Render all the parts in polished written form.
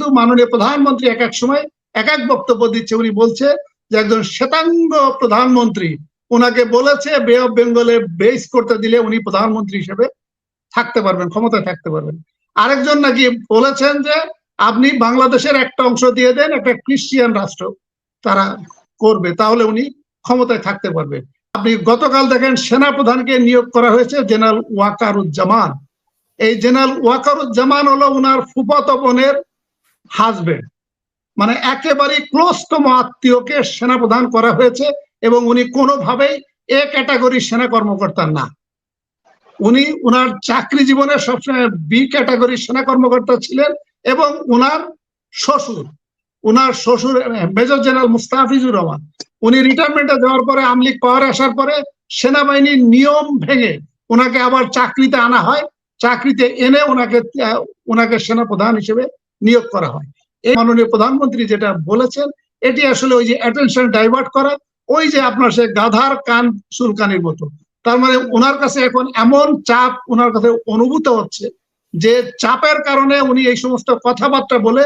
কিন্তু মাননীয় প্রধানমন্ত্রী এক এক সময় এক এক বক্তব্য দিচ্ছে। উনি বলছে যে একজন শ্বেতাঙ্গ প্রধানমন্ত্রী ওনাকে বলেছে বে অফ বেঙ্গলে বেস করতে দিলে উনি প্রধানমন্ত্রী হিসেবে থাকতে পারবেন, ক্ষমতায় থাকতে পারবেন। আরেকজন নাকি বলেছেন যে আপনি বাংলাদেশের একটা অংশ দিয়ে দেন, একটা খ্রিস্টিয়ান রাষ্ট্র তারা করবে, তাহলে উনি ক্ষমতায় থাকতে পারবে। আপনি গতকাল দেখেন সেনাপ্রধানকে নিয়োগ করা হয়েছে জেনারেল ওয়াকারুজ্জামান। এই জেনারেল ওয়াকারুজ্জামান হলো উনার ফুফাতো বোনের হাজবেন্ড, মানে একেবারে ক্লোজতম আত্মীয়কে সেনাপ্রধান করা হয়েছে এবং উনি কোনোভাবেই এ ক্যাটাগরির সেনা কর্মকর্তা না। উনি উনার চাকরি জীবনে সবসময় বি ক্যাটাগরির সেনা কর্মকর্তা ছিলেন এবং উনার শ্বশুর মেজর জেনারেল মুস্তাফিজুর রহমান উনি রিটায়ারমেন্টে যাওয়ার পরে আওয়ামী লীগ পাওয়ারে আসার পরে সেনাবাহিনীর নিয়ম ভেঙে ওনাকে আবার চাকরিতে আনা হয়, চাকরিতে এনে ওনাকে সেনাপ্রধান হিসেবে নিয়োগ করা হয়। এই মাননীয় প্রধানমন্ত্রী যেটা বলেছেন এটি আসলে ওই যে অ্যাটেনশন ডাইভার্ট করা, ওই যে আপনার সে গাধার কান চুলকানির মতো। তার মানে ওনার কাছে এখন এমন চাপ ওনার কাছে অনুভূত হচ্ছে যে চাপের কারণে উনি এই সমস্ত কথাবার্তা বলে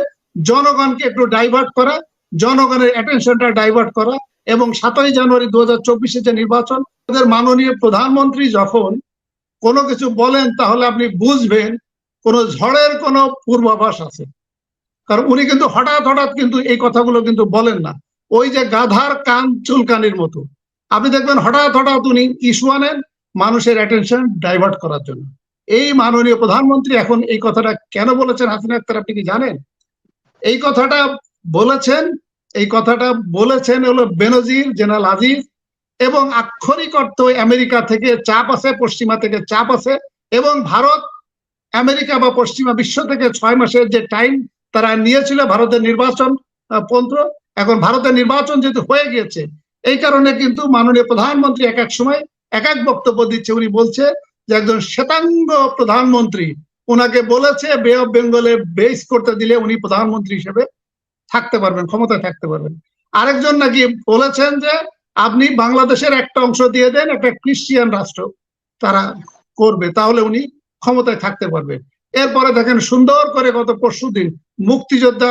জনগণকে একটু ডাইভার্ট করা, জনগণের অ্যাটেনশনটা ডাইভার্ট করা। এবং 7ই জানুয়ারি 2024 যে নির্বাচন, আমাদের মাননীয় প্রধানমন্ত্রী যখন কোনো কিছু বলেন তাহলে আপনি বুঝবেন কোন ঝড়ের কোনো পূর্বাভাস আছে। কারণ উনি কিন্তু হঠাৎ হঠাৎ কিন্তু এই কথাগুলো কিন্তু বলেন না, ওই যে গাধার কান চুলকানির মতো। আপনি দেখবেন হঠাৎ হঠাৎ উনি ইস্যু আনেন মানুষের অ্যাটেনশন ডাইভার্ট করার জন্য। এই মাননীয় প্রধানমন্ত্রী এখন এই কথাটা কেন বলেছেন হাসিনা আক্তার আপনি কি জানেন? এই কথাটা বলেছেন হলো বেনজির জেনারেল আজিজ, এবং আক্ষরিক অর্থ আমেরিকা থেকে চাপ আছে, পশ্চিমা থেকে চাপ আছে, এবং ভারত আমেরিকা বা পশ্চিমা বিশ্ব থেকে 6 মাসের যে টাইম তারা নিয়েছিল ভারতের নির্বাচন পন্ত্র, এখন ভারতের নির্বাচন যেহেতু হয়ে গিয়েছে এই কারণে কিন্তু মাননীয় প্রধানমন্ত্রী এক এক সময় এক এক বক্তব্য দিচ্ছে। উনি বলছে যে একজন শ্বেতাঙ্গ প্রধানমন্ত্রী ওনাকে বলেছে বে অফ বেঙ্গলে বেস করতে দিলে উনি প্রধানমন্ত্রী হিসেবে থাকতে পারবেন, ক্ষমতায় থাকতে পারবেন। আরেকজন নাকি বলেছেন যে আপনি বাংলাদেশের একটা অংশ দিয়ে দেন, একটা খ্রিস্টিয়ান রাষ্ট্র তারা করবে, তাহলে উনি ক্ষমতায় থাকতে পারবে। এরপরে দেখেন সুন্দর করে গত পরশুদিন মুক্তিযোদ্ধা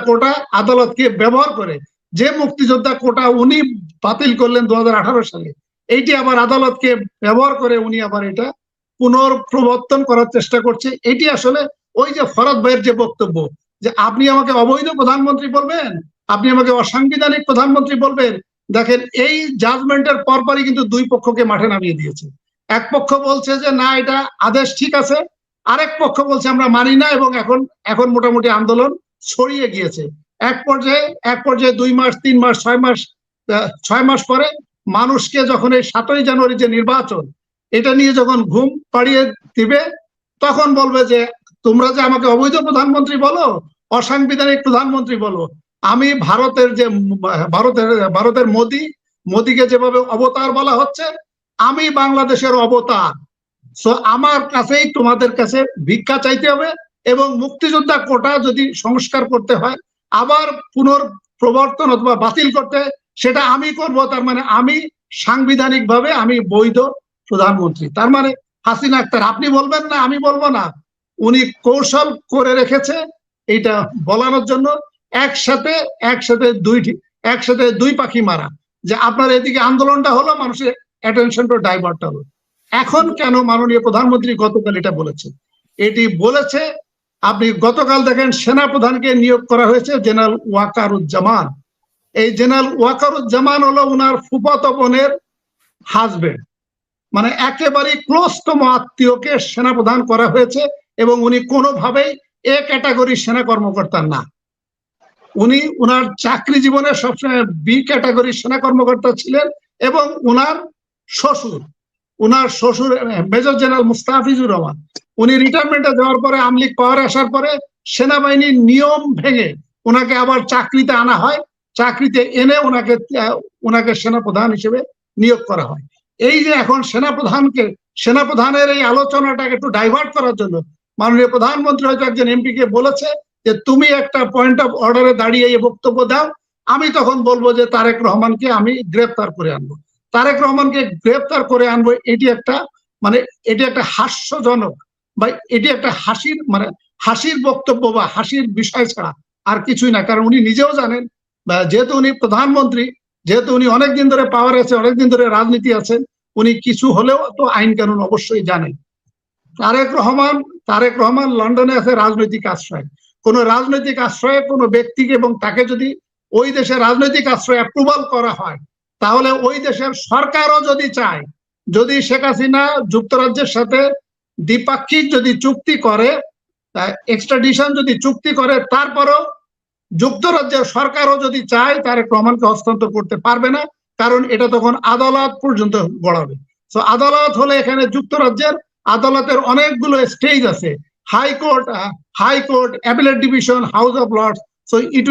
কোটা আদালতকে ব্যবহার করে, যে মুক্তিযোদ্ধা কোটা উনি বাতিল করলেন 2018 সালে, এইটি আবার আদালতকে ব্যবহার করে উনি আবার এটা পুনর্প্রবর্তন করার চেষ্টা করছে। এটি আসলে ওই যে ফরাদ ভাইয়ের যে বক্তব্য যে আপনি আমাকে অবৈধ প্রধানমন্ত্রী বলবেন, আপনি আমাকে অসাংবিধানিক প্রধানমন্ত্রী বলবেন। দেখেন এই জাজমেন্টের পরপরই কিন্তু দুই পক্ষকে মাঠে নামিয়ে দিয়েছে। এক পক্ষ বলছে যে না এটা আদেশ ঠিক আছে, আরেক পক্ষ বলছে আমরা মানি না, এবং এখন মোটামুটি আন্দোলন ছড়িয়ে গিয়েছে। এক পর্যায়ে 2 মাস 3 মাস 6 মাস পরে মানুষকে যখন এই 7ই জানুয়ারি যে নির্বাচন এটা নিয়ে যখন ঘুম পাড়িয়ে দিবে তখন বলবে যে তোমরা যে আমাকে অবৈধ প্রধানমন্ত্রী বলো, অসাংবিধানিক প্রধানমন্ত্রী বলো, আমি ভারতের মোদিকে যেভাবে অবতার বলা হচ্ছে আমি বাংলাদেশের অবতার। সো আমার কাছেই তোমাদের কাছে ভিক্ষা চাইতে হবে, এবং মুক্তিযোদ্ধা কোটা যদি সংস্কার করতে হয় আবার পুনর্প্রবর্তন অথবা বাতিল করতে সেটা আমি করব। তার মানে আমি সাংবিধানিক ভাবে আমি বৈধ প্রধানমন্ত্রী। তার মানে হাসিনা আক্তার আপনি বলবেন না, আমি বলবো না, উনি কৌশল করে রেখেছে এইটা বলানোর জন্য একসাথে দুই পাখি মারা, যে আপনার এদিকে আন্দোলনটা হলো, মানুষের অ্যাটেনশনটা ডাইভার্ট হলো। এখন কেন মাননীয় প্রধানমন্ত্রী গতকাল এটা বলেছে? এটি বলেছে আপনি গতকাল দেখেন সেনাপ্রধানকে নিয়োগ করা হয়েছে জেনারেল ওয়াকারুজ্জামান। এই জেনারেল ওয়াকারুজ্জামান হলো উনার ফুফাতো বোনের হাজবেন্ড, মানে একেবারে ক্লোজতম আত্মীয়কে সেনাপ্রধান করা হয়েছে এবং উনি কোনোভাবেই এ ক্যাটাগরির সেনা কর্মকর্তা না। উনি উনার চাকরি জীবনে সবসময় বি ক্যাটাগরির সেনা কর্মকর্তা ছিলেন এবং উনার শ্বশুর মেজর জেনারেল মুস্তাফিজুর রহমান উনি রিটায়ারমেন্টে যাওয়ার পরে আওয়ামী লীগ পাওয়ারে আসার পরে সেনাবাহিনীর নিয়ম ভেঙে ওনাকে আবার চাকরিতে আনা হয়, চাকরিতে এনে ওনাকে সেনাপ্রধান হিসেবে নিয়োগ করা হয়। এই যে এখন সেনাপ্রধানের এই আলোচনাটাকে একটু ডাইভার্ট করার জন্য মাননীয় প্রধানমন্ত্রী হয়তো একজন এমপি কে বলেছে যে তুমি একটা পয়েন্ট অফ অর্ডারে দাঁড়িয়ে এই বক্তব্য দাও, আমি তখন বলবো যে তারেক রহমানকে আমি গ্রেফতার করে আনবো, তারেক রহমানকে গ্রেফতার করে আনবো। এটি একটা হাস্যজনক বা এটি একটা হাসির বক্তব্য বা হাসির বিষয় ছাড়া আর কিছুই না। কারণ উনি নিজেও জানেন, যেহেতু উনি প্রধানমন্ত্রী, যেহেতু উনি অনেকদিন ধরে পাওয়ার আছে, অনেকদিন ধরে রাজনীতি আছেন, উনি কিছু হলেও তো আইন কানুন অবশ্যই জানেন। তারেক রহমান লন্ডনে আছে রাজনৈতিক আশ্রয়। কোন রাজনৈতিক আশ্রয়ে কোনো ব্যক্তিকে এবং তাকে যদি ওই দেশের রাজনৈতিক আশ্রয় অ্যাপ্রুভাল করা হয়, তাহলে ওই দেশের সরকারও যদি চায়, যদি শেখ হাসিনা যুক্তরাজ্যের সাথে দ্বিপাক্ষিক যদি চুক্তি করে, এক্সট্রাডিশন যদি চুক্তি করে, তারপরও যুক্তরাজ্যের সরকারও যদি চায় তারেক রহমানকে হস্তান্তর করতে পারবে না, কারণ এটা তখন আদালত পর্যন্ত গড়াবে। তো আদালত হলে এখানে যুক্তরাজ্যের আদালতের অনেকগুলো স্টেজ আছে, high court, appellate division, House of Lords. So it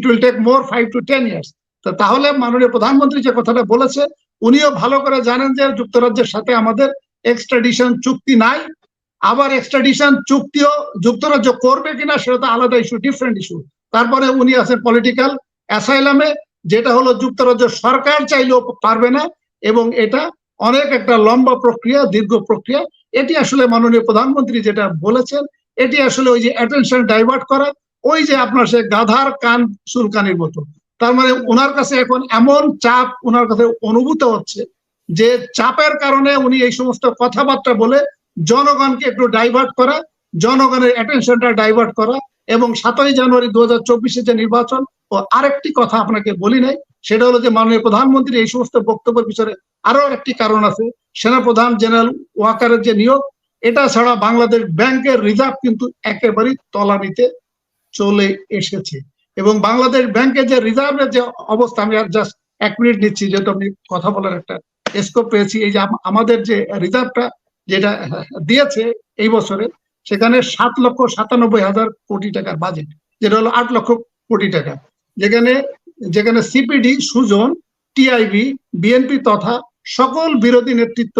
will take more 5 to 10 years। তো তাহলে মাননীয় প্রধানমন্ত্রী যে কথাটা বলেছে, উনিও ভালো করে জানেন যে যুক্তরাজ্যের সাথে আমাদের এক্সট্রাডিশন চুক্তি নাই। আবার এক্সট্রাডিশন চুক্তিও যুক্তরাজ্য করবে কিনা সেটা তো আলাদা ইস্যু, ডিফারেন্ট ইস্যু। তারপরে উনি আছেন পলিটিক্যাল অ্যাসাইলামে, যেটা হলো যুক্তরাজ্য সরকার চাইলেও পারবে না, এবং এটা অনেক একটা লম্বা প্রক্রিয়া, দীর্ঘ প্রক্রিয়া। এটি আসলে মাননীয় প্রধানমন্ত্রী যেটা বলেছেন, এটি আসলে ওই যে অ্যাটেনশন ডাইভার্ট করা, ওই যে আপনার সে গাধার কান চুলকানির মতো। তার মানে ওনার কাছে এখন এমন চাপ ওনার কাছে অনুভূত হচ্ছে যে চাপের কারণে উনি এই সমস্ত কথাবার্তা বলে জনগণকে একটু ডাইভার্ট করা, জনগণের অ্যাটেনশনটা ডাইভার্ট করা। এবং 7ই জানুয়ারি 2024 যে নির্বাচন, ও আরেকটি কথা আপনাকে বলি নাই, সেটা হলো যে মাননীয় প্রধানমন্ত্রী এই সমস্ত বক্তব্যের পিছনে আরো একটি কারণ আছে। সেনাপ্রধান জেনারেল ওয়াকারের যে নিয়োগ, এটা ছাড়া বাংলাদেশ ব্যাংকের রিজার্ভ কিন্তু একেবারেই তলানিতে চলে এসেছে। এবং বাংলাদেশ ব্যাংকের যে রিজার্ভের যে অবস্থা, আমি আর জাস্ট 1 মিনিট নিচ্ছি যেহেতু আপনি কথা বলার একটা স্কোপ পেয়েছি। এই যে আমাদের যে রিজার্ভটা যেটা দিয়েছে এই বছরে, সেখানে 7,97,000 কোটি টাকার বাজেট, যেটা হলো 8 লক্ষ কোটি টাকা। যেখানে সিপিডি, সুজন, টিআইবি, বিএনপি তথা সকল বিরোধী নেতৃত্ব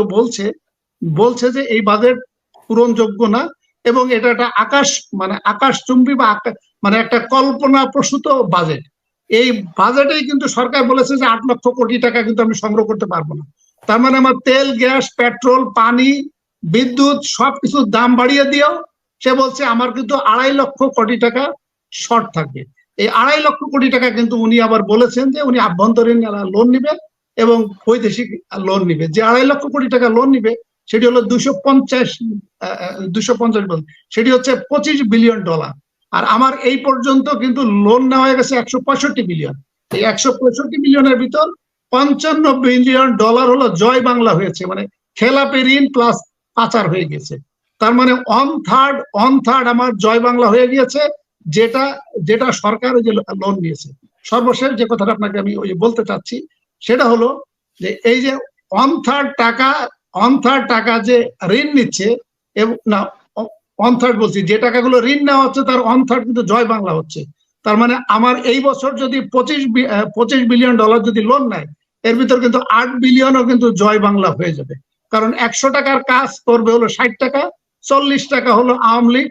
বলছে যে এই বাজেট পূরণযোগ্য না, এবং এটা একটা আকাশচুম্বী বা মানে একটা কল্পনা প্রসূত বাজেট। এই বাজেটেই কিন্তু সরকার বলেছে যে 8 লক্ষ কোটি টাকা কিন্তু আমি সংগ্রহ করতে পারবো না। তার মানে আমার তেল, গ্যাস, পেট্রোল, পানি, বিদ্যুৎ সবকিছুর দাম বাড়িয়ে দিয়েও সে বলছে আমার কিন্তু 2.5 লক্ষ কোটি টাকা শর্ট থাকবে। এই 2.5 লক্ষ কোটি টাকা কিন্তু উনি আবার বলেছেন যে উনি আভ্যন্তরীণ লোন নিবে এবং বৈদেশিক লোন নিবে। যে 2.5 লক্ষ কোটি টাকা লোন নিবে সেটি হলো 250 সেটি হচ্ছে $25 বিলিয়ন। আর আমার এই পর্যন্ত কিন্তু লোন নেওয়া হয়ে গেছে 165 বিলিয়ন। এই 165 বিলিয়নের ভিতর $55 বিলিয়ন হলো জয় বাংলা হয়েছে, মানে খেলাপি ঋণ প্লাস পাচার হয়ে গেছে। তার মানে অন থার্ড আমার জয় বাংলা হয়ে গিয়েছে, যেটা সরকার যে লোন নিয়েছে। সর্বশেষ যে কথাটা আপনাকে আমি ওই বলতে চাচ্ছি, সেটা হলো যে এই যে অন থার্ড টাকা যে ঋণ নিচ্ছে, এবং না অন থার্ড বলছি, যে টাকাগুলো ঋণ নেওয়া হচ্ছে তার অন থার্ড কিন্তু জয় বাংলা হচ্ছে। তার মানে আমার এই বছর যদি $25 বিলিয়ন যদি লোন নেয়, এর ভিতর কিন্তু 8 বিলিয়নও কিন্তু জয় বাংলা হয়ে যাবে। কারণ 100 টাকার কাজ করবে হলো 60 টাকা, 40 টাকা হলো আওয়ামী লীগ,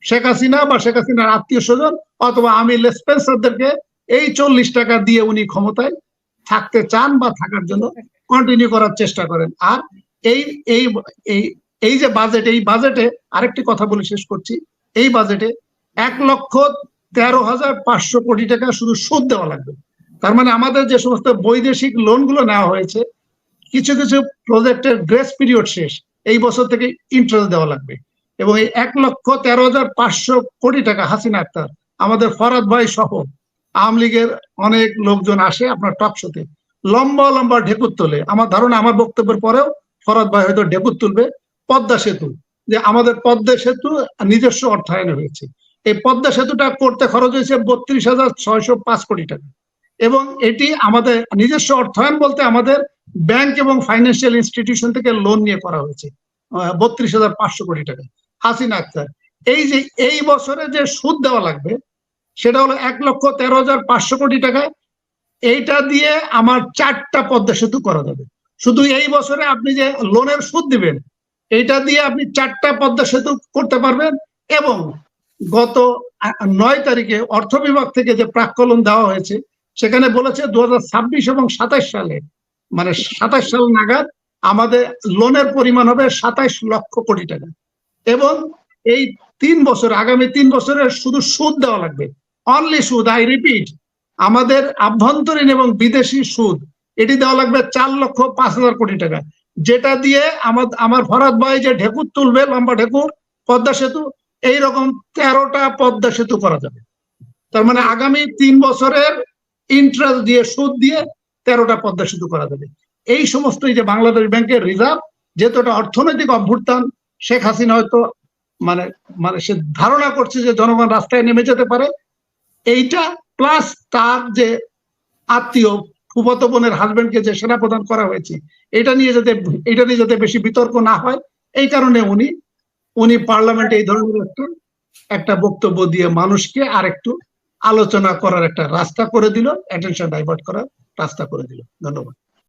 শেখ হাসিনা বা শেখ হাসিনার আত্মীয় স্বজন অথবা আমি লেসপেন্সারদেরকে এই 40 টাকা দিয়ে উনি ক্ষমতায় থাকতে চান বা থাকার জন্য কন্টিনিউ করার চেষ্টা করেন। আর এই যে বাজেট, এই বাজেটে আরেকটি কথা বলে শেষ করছি, এই বাজেটে 1,13,500 কোটি টাকা শুধু সুদ দেওয়া লাগবে। তার মানে আমাদের যে সমস্ত বৈদেশিক লোনগুলো নেওয়া হয়েছে, কিছু কিছু প্রজেক্টের গ্রেস পিরিয়ড শেষ, এই বছর থেকে ইন্টারেস্ট দেওয়া লাগবে। এবং এই 1,13,500 কোটি টাকা হাসিনা আক্তার, আমাদের ফরাদ ভাই সহ আওয়ামী লীগের অনেক লোকজন আসে আপনার টক শোতে, লম্বা লম্বা ঢেকুর তোলে। আমার ধারণা আমার বক্তব্যের পরেও ফরাদ ভাই হয়তো ঢেকুর তুলবে। পদ্মা সেতু, যে আমাদের পদ্মা সেতু নিজস্ব অর্থায়নে হয়েছে, এই পদ্মা সেতুটা করতে খরচ হয়েছে 32,605 কোটি টাকা। এবং এটি আমাদের নিজস্ব অর্থায়ন বলতে আমাদের ব্যাংক এবং ফাইন্যান্সিয়াল ইনস্টিটিউশন থেকে লোন নিয়ে করা হয়েছে 32,500 কোটি টাকা। হাসিনা আক্তার, এই যে এই বছরে যে সুদ দেওয়া লাগবে সেটা হলো 1,13,500 কোটি টাকা। এইটা দিয়ে আমার 4টা পদ্মা সেতু করা যাবে। শুধু এই বছরে আপনি যে লোনের সুদ দিবেন, এইটা দিয়ে আপনি 4টা পদ্মা সেতু করতে পারবেন। এবং গত 9 তারিখে অর্থ বিভাগ থেকে যে প্রাক্কলন দেওয়া হয়েছে, সেখানে বলেছে 2026 এবং 27 সালে, মানে 27 সাল নাগাদ আমাদের লোনের পরিমাণ হবে 27 লক্ষ কোটি টাকা। এবং এই 3 বছর, আগামী 3 বছরের শুধু সুদ দেওয়া লাগবে, অনলি সুদ, আই রিপিট, আমাদের আভ্যন্তরীণ এবং বিদেশি সুদ এটি দেওয়া লাগবে 4,05,000 কোটি টাকা, যেটা দিয়ে আমার ফরাদ ভাই যে ঢেকুর তুলবে, লম্বা ঢেকুর, পদ্মা সেতু, এইরকম 13টা পদ্মা সেতু করা যাবে। তার মানে আগামী 3 বছরের ইন্টারেস্ট দিয়ে, সুদ দিয়ে 13টা পদ্মা সেতু করা যাবে। এই সমস্ত এই যে বাংলাদেশ ব্যাংকের রিজার্ভ, যেহেতু এটা অর্থনৈতিক অভ্যুত্থান, শেখ হাসিনা হয়তো মানে মানে সে ধারণা করছে যে জনগণ রাস্তায় নেমে যেতে পারে, এইটা প্লাস তার যে আত্মীয় ফুফাতো বোনের হাজবেন্ডকে যে সেনা প্রদান করা হয়েছে, এটা নিয়ে যাতে বেশি বিতর্ক না হয়, এই কারণে উনি পার্লামেন্টে এই ধরনের একটা বক্তব্য দিয়ে মানুষকে আরেকটু আলোচনা করার একটা রাস্তা করে দিল, অ্যাটেনশন ডাইভার্ট করার রাস্তা করে দিল। ধন্যবাদ।